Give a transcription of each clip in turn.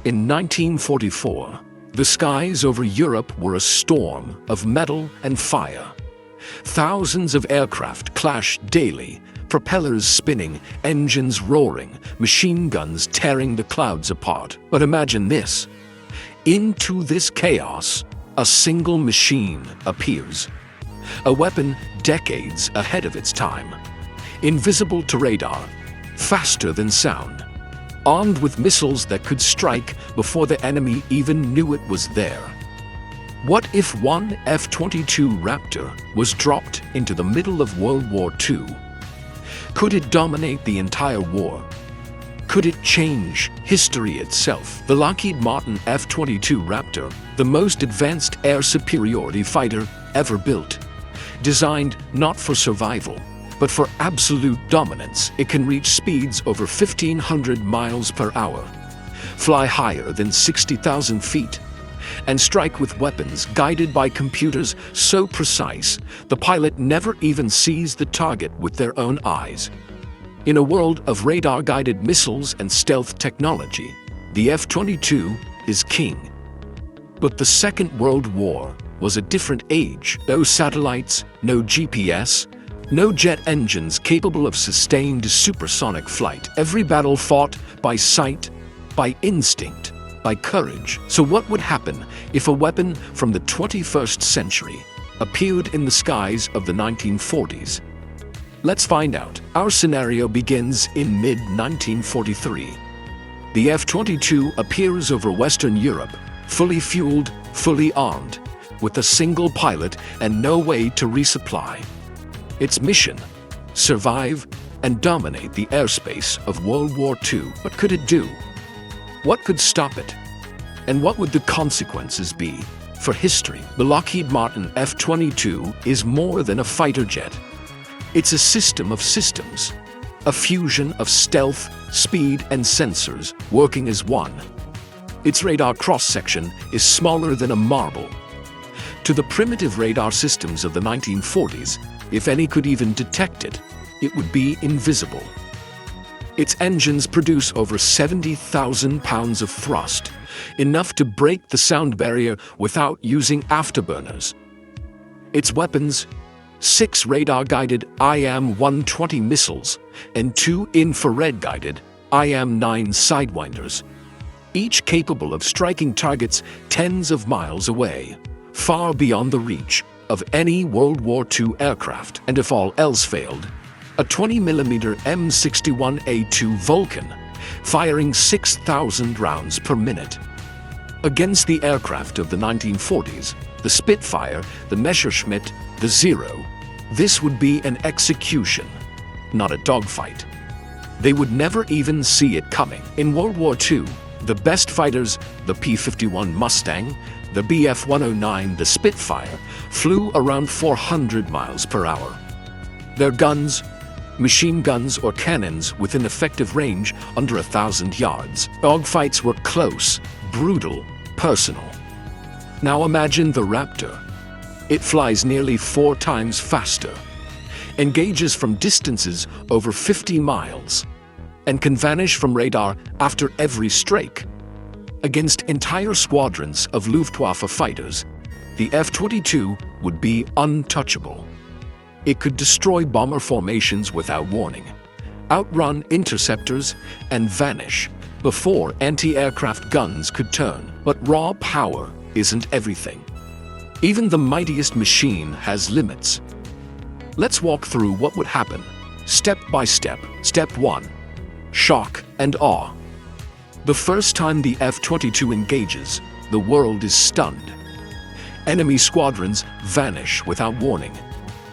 In 1944, the skies over Europe were a storm of metal and fire. Thousands of aircraft clashed daily, propellers spinning, engines roaring, machine guns tearing the clouds apart. But imagine this. Into this chaos, a single machine appears. A weapon decades ahead of its time. Invisible to radar, faster than sound. Armed with missiles that could strike before the enemy even knew it was there. What if one F-22 Raptor was dropped into the middle of World War II? Could it dominate the entire war? Could it change history itself? The Lockheed Martin F-22 Raptor, the most advanced air superiority fighter ever built. Designed not for survival, but for absolute dominance, it can reach speeds over 1,500 miles per hour, fly higher than 60,000 feet, and strike with weapons guided by computers so precise the pilot never even sees the target with their own eyes. In a world of radar-guided missiles and stealth technology, the F-22 is king. But the Second World War was a different age. No satellites, no GPS, no jet engines capable of sustained supersonic flight. Every battle fought by sight, by instinct, by courage. So what would happen if a weapon from the 21st century appeared in the skies of the 1940s? Let's find out. Our scenario begins in mid-1943. The F-22 appears over Western Europe, fully fueled, fully armed, with a single pilot and no way to resupply. Its mission: survive and dominate the airspace of World War II. What could it do? What could stop it? And what would the consequences be for history? The Lockheed Martin F-22 is more than a fighter jet. It's a system of systems, a fusion of stealth, speed, and sensors working as one. Its radar cross-section is smaller than a marble. To the primitive radar systems of the 1940s, if any could even detect it, it would be invisible. Its engines produce over 70,000 pounds of thrust, enough to break the sound barrier without using afterburners. Its weapons: 6 radar-guided IM-120 missiles and 2 infrared-guided IM-9 Sidewinders, each capable of striking targets tens of miles away, far beyond the reach of any World War II aircraft. And if all else failed, a 20mm M61A2 Vulcan, firing 6,000 rounds per minute. Against the aircraft of the 1940s, the Spitfire, the Messerschmitt, the Zero, this would be an execution, not a dogfight. They would never even see it coming. In World War II, the best fighters, the P-51 Mustang, the Bf-109, the Spitfire, flew around 400 miles per hour. Their guns, machine guns or cannons within effective range under 1,000 yards. Dogfights were close, brutal, personal. Now imagine the Raptor. It flies nearly 4 times faster, engages from distances over 50 miles, and can vanish from radar after every strike. Against entire squadrons of Luftwaffe fighters, the F-22 would be untouchable. It could destroy bomber formations without warning, outrun interceptors, and vanish before anti-aircraft guns could turn. But raw power isn't everything. Even the mightiest machine has limits. Let's walk through what would happen, step by step. Step 1. Shock and awe. The first time the F-22 engages, the world is stunned. Enemy squadrons vanish without warning.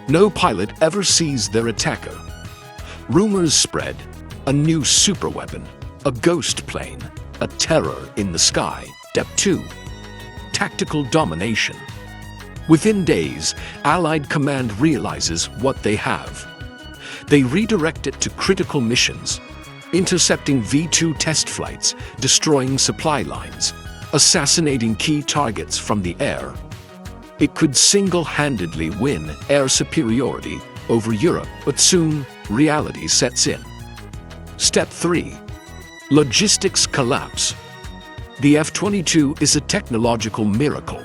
No pilot ever sees their attacker. Rumors spread: a new superweapon, a ghost plane, a terror in the sky. Step 2. Tactical domination. Within days, Allied command realizes what they have. They redirect it to critical missions, intercepting V-2 test flights, destroying supply lines, assassinating key targets from the air. It could single-handedly win air superiority over Europe, but soon reality sets in. Step 3. Logistics collapse. The F-22 is a technological miracle,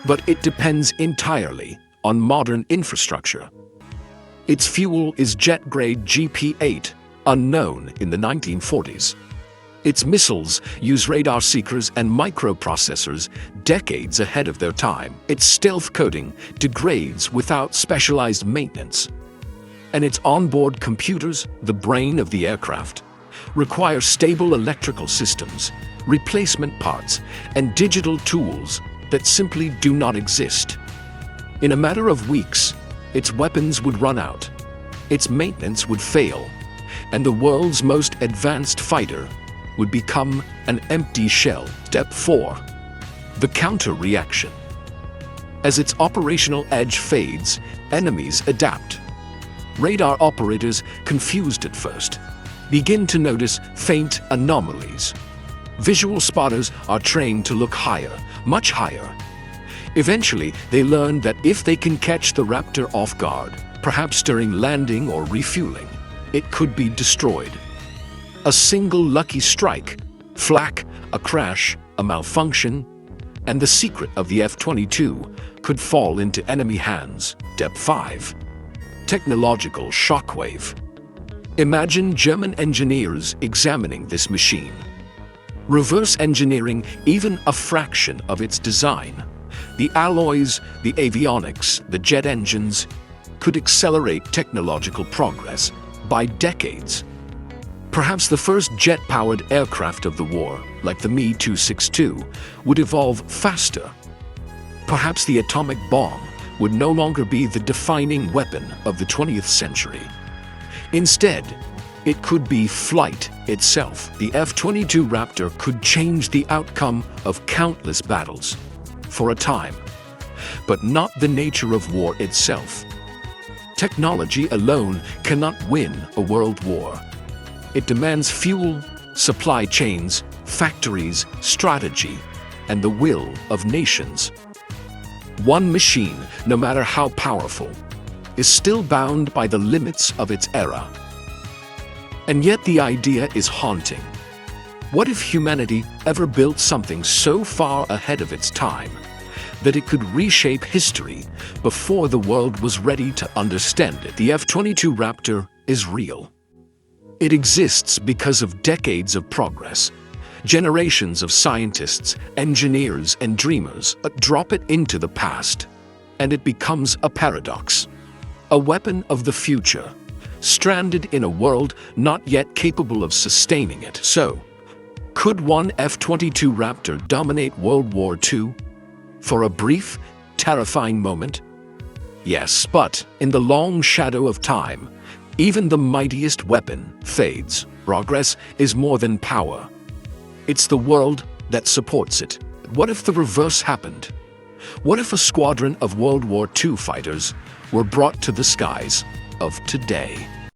but it depends entirely on modern infrastructure. Its fuel is jet-grade GP-8, unknown in the 1940s. Its missiles use radar seekers and microprocessors decades ahead of their time. Its stealth coating degrades without specialized maintenance. And its onboard computers, the brain of the aircraft, require stable electrical systems, replacement parts, and digital tools that simply do not exist. In a matter of weeks, its weapons would run out, its maintenance would fail, and the world's most advanced fighter would become an empty shell. Step 4. The counter-reaction. As its operational edge fades, enemies adapt. Radar operators, confused at first, begin to notice faint anomalies. Visual spotters are trained to look higher, much higher. Eventually, they learn that if they can catch the Raptor off guard, perhaps during landing or refueling, it could be destroyed. A single lucky strike, flak, a crash, a malfunction, and the secret of the F-22 could fall into enemy hands. Step 5. Technological shockwave. Imagine German engineers examining this machine. Reverse engineering even a fraction of its design. The alloys, the avionics, the jet engines could accelerate technological progress by decades. Perhaps the first jet-powered aircraft of the war, like the Me-262, would evolve faster. Perhaps the atomic bomb would no longer be the defining weapon of the 20th century. Instead, it could be flight itself. The F-22 Raptor could change the outcome of countless battles, for a time, but not the nature of war itself. Technology alone cannot win a world war. It demands fuel, supply chains, factories, strategy, and the will of nations. One machine, no matter how powerful, is still bound by the limits of its era. And yet the idea is haunting. What if humanity ever built something so far ahead of its time that it could reshape history before the world was ready to understand it? The F-22 Raptor is real. It exists because of decades of progress. Generations of scientists, engineers, and dreamers drop it into the past, and it becomes a paradox. A weapon of the future, stranded in a world not yet capable of sustaining it. So, could one F-22 Raptor dominate World War II? For a brief, terrifying moment? Yes, but in the long shadow of time, even the mightiest weapon fades. Progress is more than power. It's the world that supports it. What if the reverse happened? What if a squadron of World War II fighters were brought to the skies of today?